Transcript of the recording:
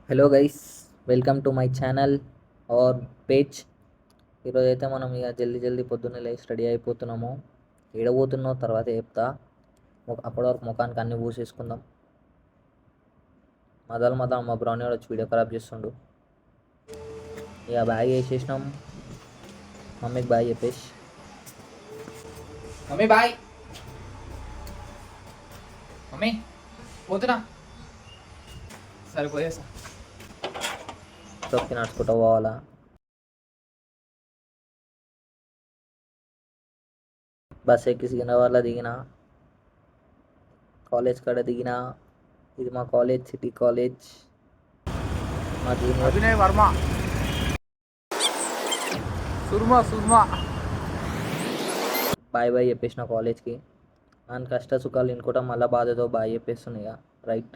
Hello guys, welcome to my channel or page. ఈరోజు అయితే మనం ఇక జల్దీ పొద్దున్నే లేచి రెడీ అయిపోతున్నాము. ఏడబోతున్నావు తర్వాత చెప్తా. అప్పటి వరకు ముఖానికి అన్నీ పూసేసుకుందాం. మదల్ మా బ్రౌనీ వచ్చి వీడియో ఖరాబ్ చేస్తుండు. ఇక బ్యాగ్ వేసేసినాం. మమ్మీకి బాయ్ చెప్పేసి. Mummy bye. మమ్మీ పోతున్నా. సరిపోయేసా. తొక్కి నడుచుకుంటూ పోవాలా. బస్ ఎక్కి సికింద్రాబాద్లో దిగిన. కాలేజ్ కాడ దిగిన. ఇది మా కాలేజ్, సిటీ కాలేజ్. మా జూనియర్ అభినయ్ వర్మ. సుర్మా బాయ్ చెప్పేసిన కాలేజ్కి. అండ్ కష్ట సుఖాలు ఇంకోట మళ్ళీ బాధతో బాయ్ చెప్పేస్తున్నాయి. రైట్.